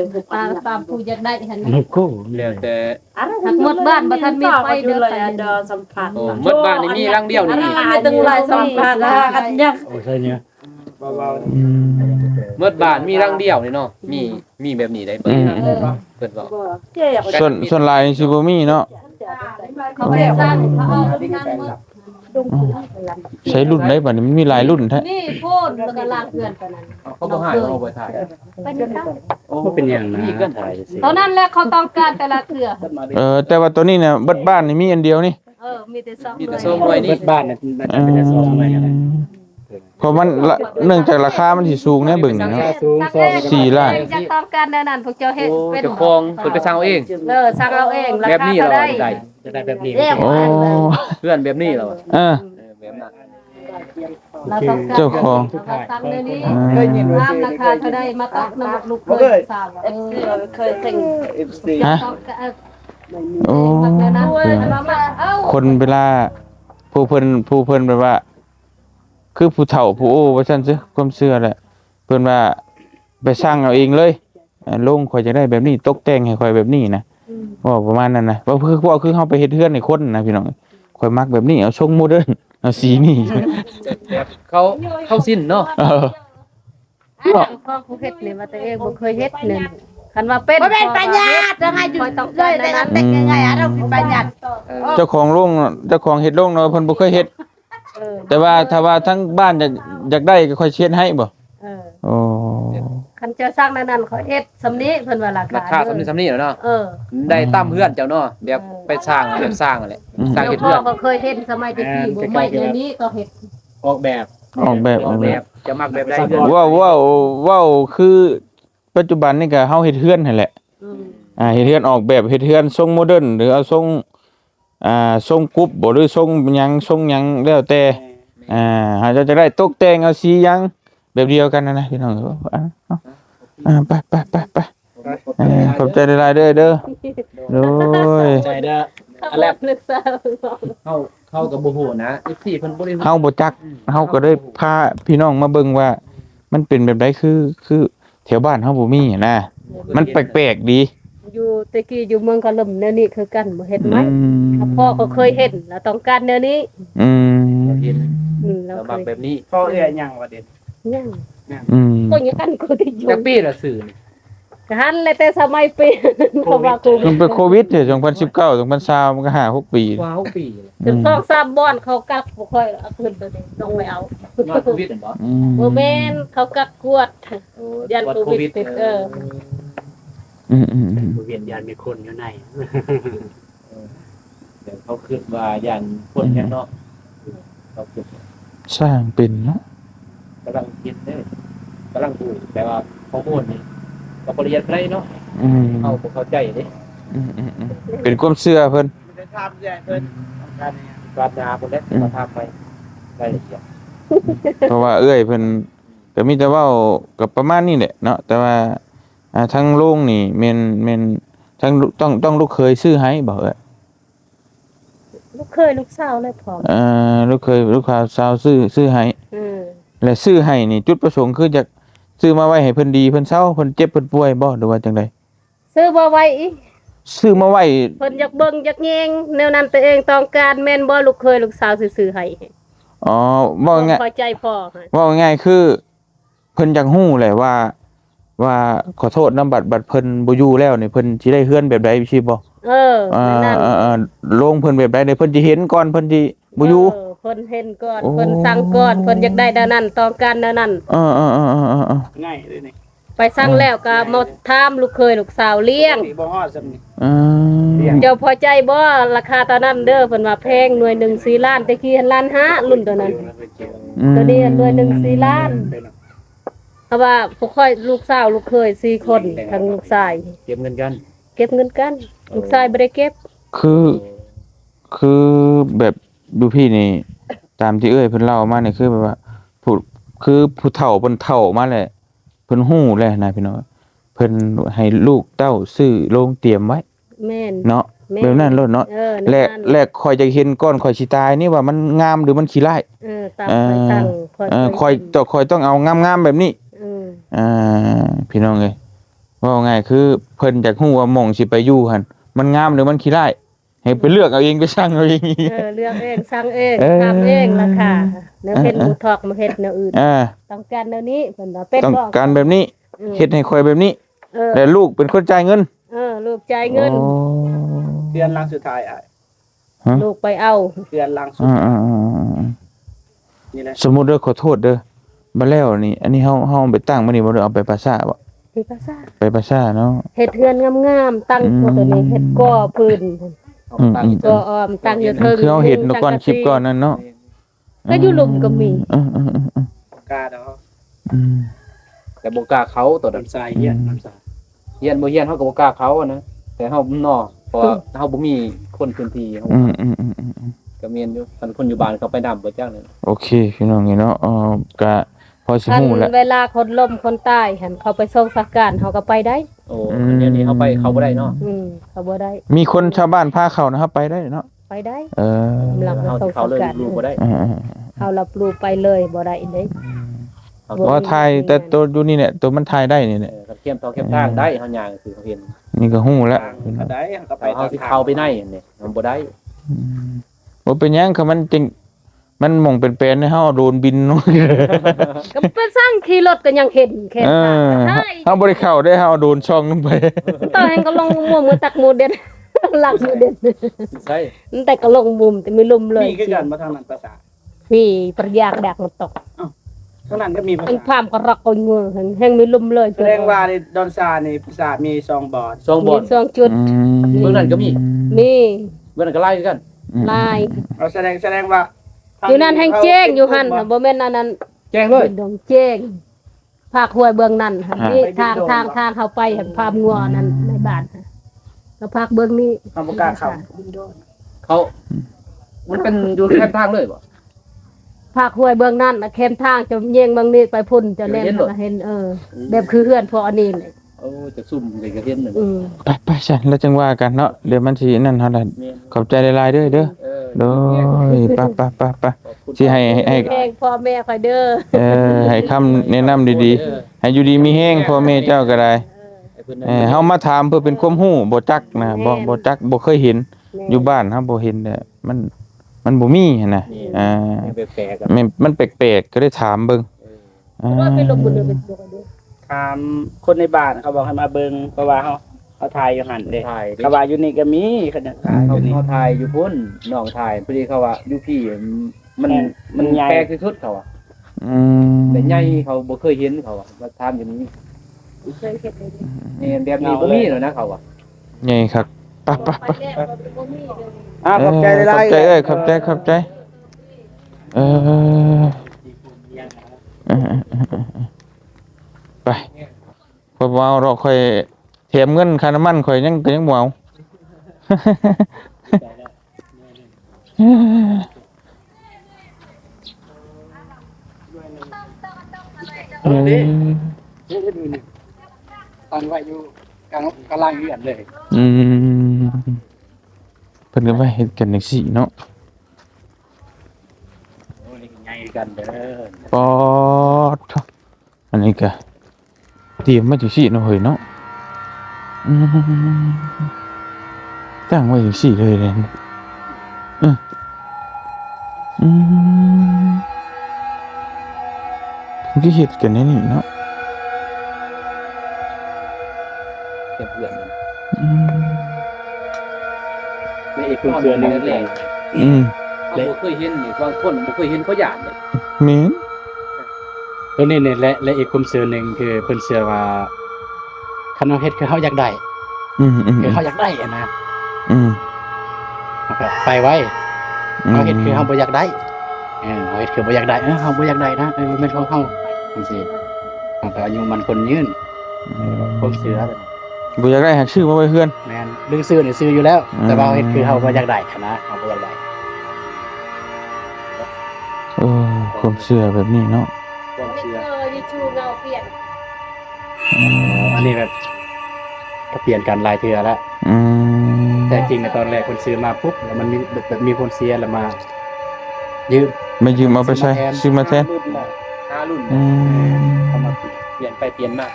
ตามผู้จะได้หัน โอ้โห แล้วแต่ ทั้งหมดบ้านบ่ทันมีไฟเดือด สัมผัส โอ้หมดบ้านนี่มีรังเดียวนี่มี ตึงลายสัมผัสกันยัง โอ้ใช่เนี่ย อืม หมดบ้านมีรังเดียวนี่เนาะมีแบบนี้ได้เปิดเปิดบอก ส่วนหลายสิบ่มีเนาะ เขาไม่ได้สร้างเขาเอางานหมด ใช้รุ่นได้บัดนี้มันมีหลายรุ่นแท้ นี่โพดแล้วก็ลากเพื่อนปานนั้น เขาบ่ให้เขาบ่ถ่าย ไปเด้อจ้ะ โอ้ บ่เป็นหยังนะ มีเกินถ่าย ตอนนั้นแหละเขาต้องการแต่ละเทื่อ แต่ว่าตัวนี้เนี่ยเบิดบ้านนี่มีอันเดียวนี่ มีแต่2 มีแต่ ห โซ่ น่วย หน่วยนี่ เบิดบ้านเนี่ยมันจะเป็นซองอะไรกันนะ เพราะมันเนื่องจากราคามันสิสูงแน่เบิ่งนี่เนาะ สูงซอง สี่ล้าน จะต้องการแนวนั้นพวกเจ้าเฮ็ด โอ้ เป็น เจ้าของเพิ่นไปสร้างเอาเอง สั่งเอาเองรา แบบ คา นี้ เท่า เรา ใด ได้ จะได้แบบนี้ โอ้ เพื่อนแบบนี้เรา เออ แบบนั้น เราต้องการ เจ้าของ เราสั่งเดี๋ยวนี้ เคยยินว่า ตาม ซื้อ ราคาเท่าใดมาตักน้ำลูกเลยทราบ เคยสิ่ง FC ฮะ โอ้ คนเวลาผู้เพิ่นแบบว่า คือผู้เฒ่าผู้โอ้ว่าซั่นซิความเชื่อแหละเพิ่นว่าไปสร้างเอาเองเลยลงข่อยจะได้แบบนี้ตกแต่งให้ข่อยแบบนี้นะว่าประมาณนั้นนะว่าคือเฮาไปเฮ็ดเฮือนให้คนนะพี่น้องข่อยมักแบบนี้เอาทรงโมเดิร์นเอาสีนี่ แบบเขาสิ้นเนาะ เออ พ่อผู้เฮ็ดนี่ว่าตัวเองบ่เคยเฮ็ดนี่คันว่าเป็น ว่าเป็นปัญญาจะให้อยู่เลยแต่นั้นแต่ยังไงเราเป็นปัญญา เจ้าของโรงเจ้าของเฮ็ดโรงเนาะเพิ่นบ่เคยเฮ็ดแต่ว่าถ้าว่าทั้งบ้านอยากได้ก็ค่อยเช็ดให้บ่โอ้ คันเจ้าสร้างนั้นเขาเฮ็ดสำนี้เพิ่นว่ารา รา คา คาสำนี้แล้วเนาะ เออ ได้ตามเพื่อนเจ้าเนาะแบบไปสร้างแบบสร้างนั่นแหละสร้าง เจ้า เฮ็ด พ่อ เพื่อน ก็เคยเฮ็ดสมัยตะกี้บ่ไม่เดี๋ยวนี้ก็เฮ็ด ออกแบบ ออกแบบ แบบจะมักแบบใดเพื่อน ว้าวคือปัจจุบันนี่ก็เฮาเฮ็ดเฮือนนั่นแหละ เฮ็ดเฮือนออกแบบเฮ็ดเฮือนทรงโมเดิร์นหรือเอาทรงทรงกรุ๊ปบ่หรือทรงหยังแล้วแต่ หาจะได้ตกแต่งเอาสีหยังแบบเดียวกันนะพี่น้องไปขอบใจหลายๆเด้อโดย ใจเด้อ อันแรกนึกซะ เข้ากับบ่ฮู้นะที่เพิ่นบ่ได้ เฮาบ่จักเฮาก็ได้พาพี่น้องมาเบิ่งว่า มันเป็นแบบใดคือแถวบ้านเฮาบ่มีนะมันแปลกๆดี อยู่ตะกี้อยู่เมืองกะลมแนวนี้คือกันบ่เฮ็ดไหมพ่อก็เคยเห็นแล้วต้องการแนวนี้ เห็น เรา แล้ว เค มัก ย แบบนี้ พ่อเอื้อหยังว่าเด็ด ยัง อืม ก็ยังกันกูที่อยู่ จักปีละสื่อนี่ หันเลยแต่สมัยปีเพราะว่ากู มันเป็นโควิด2019 2020มันก็5-6 ปี กว่า6ปี ถึง2-3บ่อนเขากักบ่ค่อยเอาขึ้นตัวนี้ต้องไม่เอา ย้อนโควิดบ่ บ่แม่นเขากักกวดยันโควิดติดอืม เวียนยานมีคนอยู่ใน เดี๋ยวเขาคิดว่าย่านคนแค่เนาะเขาคิด สร้างเป็นเนาะ กำลังคิดเด้กำลังดูแต่ว่าข้อมูลนี่ก็บ่ละเอียดปานใดเนาะเอาบ่เข้าใจเด้ เป็นความเชื่อเพิ่น ไม่ได้ทำใหญ่เพิ่นต้องการเนี่ย ปราดนาพุ่นแหละมาทำไปรายละเอียด เพราะว่าเอ้ยเพิ่นก็มีแต่เว้ากับประมาณนี้แหละเนาะแต่ว่าทั้งโรงนี่แม่นทั้งต้องลูกเคยซื้อให้บ่เอ้ย ลูกเคยลูกสาวเลยพร้อม ลูกเคยลูกสาวซื้อให้ อืม และซื้อให้นี่จุดประสงค์คืออยากซื้อมาไว้ให้เพิ่นดีเพิ่นเซาเพิ่นเจ็บเพิ่นป่วยบ่หรือว่าจังได๋ ซื้อบ่ไว้อีก ซื้อมาไว้ เพิ่นอยากเบิ่งอยากแยงแนวนั้นตัวเองต้องการแม่นบ่ลูกเคยลูกสาวซื้อๆให้ อ๋อว่าง่าย พอใจพ่อให้ ว่าง่ายคือเพิ่นอยากฮู้แหละว่าขอโทษนำบัตรเพิ่นบ่อยู่แล้วนี่เพิ่นสิได้เฮือนแบบใดสิบ่ นั่น โรงเพิ่นแบบใดเดี๋ยวเพิ่นสิเห็นก่อนเพิ่นสิบ่อยู่ เพิ่นเห็นก่อน โอ้ เพิ่นสั่งก่อนเพิ่นอยากได้ด้านนั้นต้องการด้านนั้น ง่ายเลยนี่ ไปสั่งแล้วก็มาถามลูกเคยลูกสาวเลี้ยง ปกติบ่ฮอดซ้ำนี่ เจ้าพอใจบ่ราคาตอนนั้นเด้อเพิ่นว่าแพงหน่วยหนึ่ง4ล้านแต่กี้ล้านห้ารุ่นตัวนั้น ตัวนี้หน่วยหนึ่ง4ล้าน เพราะว่าพวกค่อยลูกสาวลูกเคย4คนทั้งลูกชาย เก็บเงินกัน เก็บเงินกันลูกชายบ่ได้เก็บ คือแบบดูพี่นี่ตามที่เอ้ยเพิ่นเล่ามานี่คือแบบว่าผู้เฒ่าเพิ่นเฒ่ามาแหละเพิ่นฮู้แหละนะพี่น้องเพิ่นให้ลูกเต้าซื้อโรงเตรียมไว้ แม่น เนาะ แม่น แบบนั้นโลดเนาะ นั่น แลกคอยจะเห็นก่อนคอยสิตายนี่ว่ามันงามหรือมันขี้ร้าย ตามไปสั่ง คอยต้องเอางามๆแบบนี้ อืม พี่น้องเอ้ยว่าง่ายคือเพิ่นอยากฮู้ว่าหม่องสิไปอยู่หั่นมันงามหรือมันขี้ร้ายให้ไปเลือกเอาเองไปสั่งเอาเอง เลือกเองสั่งเอง เออ ทำเองราคาเนื้อเฮ็ดหมูทอกมาเฮ็ดแนวอื่น อ่า ต้องการแนวนี้เพิ่นว่าเป็น ต้อง บ่ การแบบนี้ เฮ็ดให้คอยแบบนี้ เออ แต่ลูกเป็นคนจ่ายเงิน ลูกจ่ายเงิน โอ้ เดือนหลังสุดท้ายอ่ะ ลูกไปเอา เดือนหลังสุด อ่า นี่แหละ สมมุติเด้อขอโทษเด้อบ่แล้วนี่ อันนี้เฮาไปตั้งมานี่บ่ได้เอาไปภาษาบ่ ที่ภาษา ไปภาษาเนาะ เฮ็ดเฮือนงามๆตั้งตัวนี้เฮ็ดก่อพื้น เอาตังค์ ก่ออ้อมตั้งอยู่เทิง คือเฮาเห็นก่อนคลิปก่อนนั่นเนาะ ก็อยู่หลุมก็มี กล้าเนาะ แต่บ่กล้าเขาตัวนั้น น้ำทรายเยี่ยนน้ำทราย เฮียนบ่เฮียนเฮาก็บ่กล้าเขาอะนะแต่เฮาเนาะเพราะว่าเฮาบ่มีคนพื้นที่เฮาก็แม่นอยู่คันคนอยู่บ้านเขาไปนำบ่จักนั่น โอเคพี่น้องเนาะก็พอสิ คัน ฮู้แล้ว เวลาคนล้มคนตายหันเขาไปส่งสักการเขาก็ไปได้ โอ้อันนี้เขาไปเขาบ่ได้เนาะ เขาบ่ได้ มีคนชาวบ้านพาเข้านะครับไปได้เนาะ ไปได้ เ หลัง เฮา ส่ สิ ง เขา สัก เลย การ ลูกบ่ได้ เขารับรู้ไปเลยบ่ได้เด้ เขา เพราะว่าถ่ายแต่ตัวอยู่นี่แหละตัวมันถ่ายได้นี่แหละ กับเข้มทองเข้มทางได้เฮาย่างคือเขาเห็น นี่ก็ฮู้แล้ว ก็ได้ก็ไป เฮาสิเข้าไปในนี่มันบ่ได้ บ่เป็นหยังคือมันจริงมันหม่องเป็นๆให้เฮาโดนบินเนาะ ก็เป็นสร้างขี่รถก็ยังเห็นแค่ทาง เฮาบ่ได้เข้าได้เฮาโดนช่องนึงไป ต่อให้ก็ลงมุมมือตักหมูเด็ดหลักหมูเด็ด ใช่ แต่ก็ลงมุมแต่ไม่ลุ่มเลย มีคือกันมาทางนั้นภาษา พี่ประยากดักมันตก ทางนั้นก็มีภา อัน ษา พามก็รักคนมือแห่งไม่ลุ่มเลย แสดงว่าในดอนซานี่ภาษามี2บอร์ด สองบ่ มี อน สองจุด เมืองนั้นก็มี มี เมืองนั้นก็ไล่กัน ลาย เราแสดงว่า อยู่นั่นแห่งเจ้งอยู่หันบ่แม่นอันนั้น แจ้งเลย ดงเจ้งภาคห้วยเบื้องนั่นหั่นนี่ทางเข้าไปหันภาพงัวนั่นในบ้านแล้วภาคเบื้องนี้ เขาบ่กล้าเข้า เขามันเป็นอยู่แคบทางเลยบ่ ภ ภาคห้วยเบื้องนั้นน่ะแคมทางจะเยงเบื้องนี้ไปพุ่นจะแนมน่ะเห็นแบบคือเฮือนพออันนี้นี่ โอ้จะซุ่มเลยก็เห็นนั่น ไปใช่แล้วจังว่ากันเนาะเดี๋ยวมันสินั่นเฮาล่ะขอบใจหลายๆเด้อเด้อโดยไปสิให้ แห้งพ่อแม่คอยเด้อ ให้คำแนะนำดีๆให้อยู่ดีมีแฮงพ่อแม่เจ้าก็ได้เฮามาถามเพื่อเป็นความรู้บ่จักนะบ่จักบ่เคยเห็นอยู่บ้านเฮาบ่เห็นเนี่ยมันบ่มีหันน่ะแปลกๆ มันแปลกๆก็ได้ถามเบิ่ง ว่าไปลงบุญเดือนเป็นตัวกันด้วย ถามคนในบ้านเขาบอกให้มาเบิ่งเพราะว่าเขาถ่ายอยู่หั่นเด้ ถ่าย เขาว่าอยู่นี่ก็มีเขาจะถ่ายอยู่นี่ เขาถ่ายอยู่พุ่นน้องถ่ายพอดีเขาว่าอยู่พี่มัน ใหญ่ แปลกที่สุดเขาอ่ะ แต่ใหญ่เขาบ่เคยเห็นเขาอ่ะมาถามอยู่นี้ เคยเห็นเลย นี่แบบนี้บ่มีแล้วนะเขาอ่ะ ใหญ่ครับไป ไปแรกเราเป็นบ่มีเลย ขอบใจหลาย ขอบใจขอบใจไปพอเอาเราค่อยเทียมเงินค่าน้ำมันค่อยยังบ่เอาตั้งไว้อยู่กลางเรือนเลย เพิ่นก็ไว้เฮ็ดกันจังซี่เนาะ โอ้นี่ใหญ่กันเด้อ ปอดอันนี้ก็เตรียมมาจังซี่เนาะเฮ้ยเนาะตั้งไว้จังซี่เลยเนี่ยเพิ่นก็เฮ็ดกันในนี่เนาะ เพื่อน ในอีกเรือนนึง แรก เลย เขาบ่เคยเห็นนี่บางคนบ่เคยเห็นเขาหยาดเลย แม่น ตัวนี้เนี่ยและอีกคุมเสือหนึ่งคือเพิ่นเสือว่าคันเอาเฮ็ดคือเฮาอยากได้ คือเฮาอยากได้อะนะไปไว้เอาเฮ็ดคือเฮาบ่อยากได้เอาเฮ็ดคือบ่อยากได้เฮาบ่อยากได้นะมันเป็นของเฮาจังซี่มันก็อายุมันคนยืนคุมเสือ บ่อยากได้หักชื่อมาไว้เฮือน แม่นเรื่องซื้อนี่ซื้ออยู่แล้ว แต่ว่าเอาเฮ็ดคือเฮาบ่อยากได้นะเฮาบ่อยากได้ ความเชื่อแบบนี้เนาะ ความเชื่อ ยูทูบเราเปลี่ยน อันนี้แบบก็เปลี่ยนกันหลายเทื่อแล้ว แต่จริงในตอนแรกคนซื้อมาปุ๊บแล้วมันมีแบบมีคนเสียแล้วมายืม มายืมเอาไปใช้ซื้อมาแทน 5รุ่นเขามาเปลี่ยนไปเปลี่ยนมา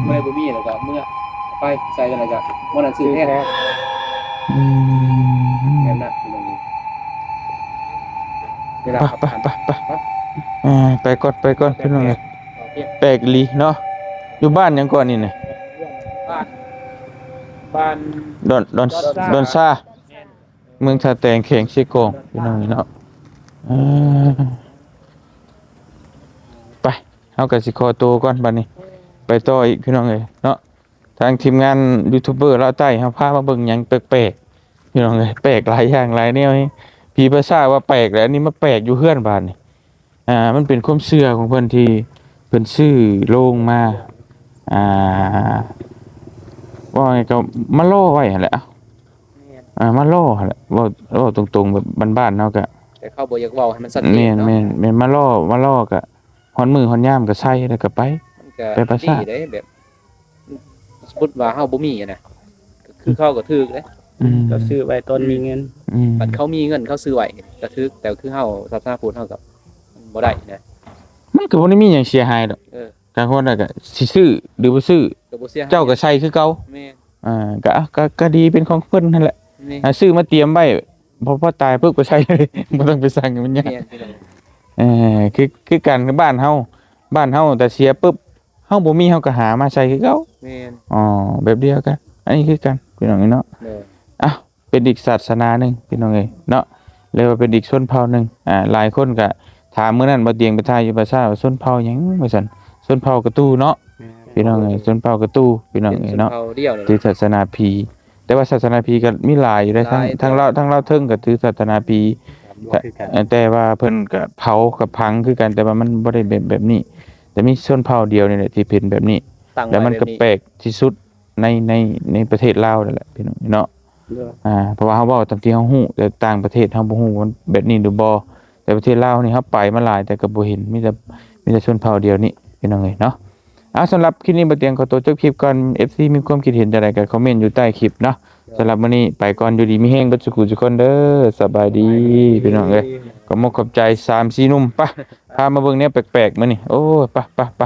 เมื่อบ่มีแล้วก็เมื่อไปใส่กันแล้วก็วันนั้นซื้อแท้แบบนั้นตรงนี้เวลาขับผ่าน ไปก่อนพี่น้องเลยแปลกอีหลีเนาะอยู่บ้านหยังก่อนนี่น่ะ บ้าน ดอนซาเมืองท่าแตงแข็งเชียโกงพี่น้องนี่เนาะไปเฮาก็สิขอตัวก่อนบัดนี้ไปต่ออีกพี่น้องเอ้ยเนาะทางทีมงานยูทูบเบอร์ลาวใต้เฮาพามาเบิ่งหยังแปลกๆพี่น้องเอ้ยแปลกหลายอย่างหลายแนวนี่พี่ภาษาว่าแปลกแล้วอันนี้มาแปลกอยู่เฮือนบ้านนี่มันเป็นความเชื่อของเพิ่นที่เพิ่นซื้อโรงมาว่าไงก็มาล่อไว้หั่นแหละมาล่อหั่นแหละว่าตรงๆแบบบ้านๆเนาะก็ แต่เขาบ่อยากเว้าให้มันชัดเจน แม่น เนาะ แม่นมาล่อก็ฮ้อนมือฮ้อนยามก็ใส่แล้วก็ไป มันก็ ไปประสาท ดีเด้แบบสมมุติว่าเฮาบ่มีอะนะก็คือเขาก็ถูกเด้ ก็ซื้อไว้ตอนมีเงิน บัดเขามีเงินเขาซื้อไว้ก็ถูกแต่คือเฮาศาสนาพุทธเฮาก็บ่ได้นะ มันก็บ่ได้มีหยังเสียหายดอก กางคนน่ะก็สิซื้อหรือบ่ซื้อ ก็บ่เสียหย เจ้าก็ใส่คือเก่า แม่น ก็ดีเป็นของเพิ่นนั่นแหละ แม่น ซื้อมาเตรียมไว้พอตายปึ๊บก็ใช้เลย บ่ต้องไปสั่งให้มันยาก แม่นพี่น้อง คือกันกับบ้านเฮาแต่เสียปึ๊บเฮาบ่มีเฮาก็หามาใช้คือเก่า แม่น แบบเดียวกันอันนี้คือกันพี่น้องเนาะ เด้อ เป็นอีกศาสนาหนึงพี่น้องเอ้ยเนาะเรียกว่าเป็นอีกชนเผ่าหนึงหลายคนก็ถามมื้อนั้นบ่เตียงไปทายอยู่ภาษาว่าชนเผ่าหยังว่าซั่นชนเผ่ากระตู้เนาะพี่น้องเอ้ยชนเผ่ากระตู้พี่น้อง เป็น เอ้ย ชน เนาะ เผ่าเดียวนี่ ถือศาสนาพีแต่ว่าศาสนาพีก็มีหลายอยู่ได้ทั้ง หลาย ทั้งเราเทิงก็ถือศาสนาพี คือกัน แต่ว่าเพิ่นก็เผากับพังคือกันแต่ว่ามันบ่ได้แบบนี้ แต่มีชนเผ่าเดียวนี่แหละที่เป็นแบบนี้ ตั้ง แล้วมันก็ ไว้ แปลกที่สุดในประเทศลาวนั่นแหละพี่น้องเนาะเพราะว่าเฮาเว้าตามที่เฮาฮู้แต่ต่างประเทศเฮาบ่ฮู้ว่ามันแบบนี้หรือบ่ แต่ประเทศลาวนี่เฮาไปมาหลายแต่ก็บ่เห็นมีแต่ชนเผ่าเดียวนี้พี่น้องเอ้ยเนาะสำหรับคลิปนี้บ่เตียงขอตัวจบคลิปก่อน FC มีความคิดเห็นจังไดก็คอมเมนต์อยู่ใต้คลิปเนาะสำหรับมื้อนี้ไปก่อนอยู่ดีมีแฮงเบิดสุขุทุกคนเด้อสบายดีพี่น้องเอ้ยขอบใจ3-4หนุ่มไปพามาเบิ่งแนวแปลกๆมื้อนี้โอ้ยไป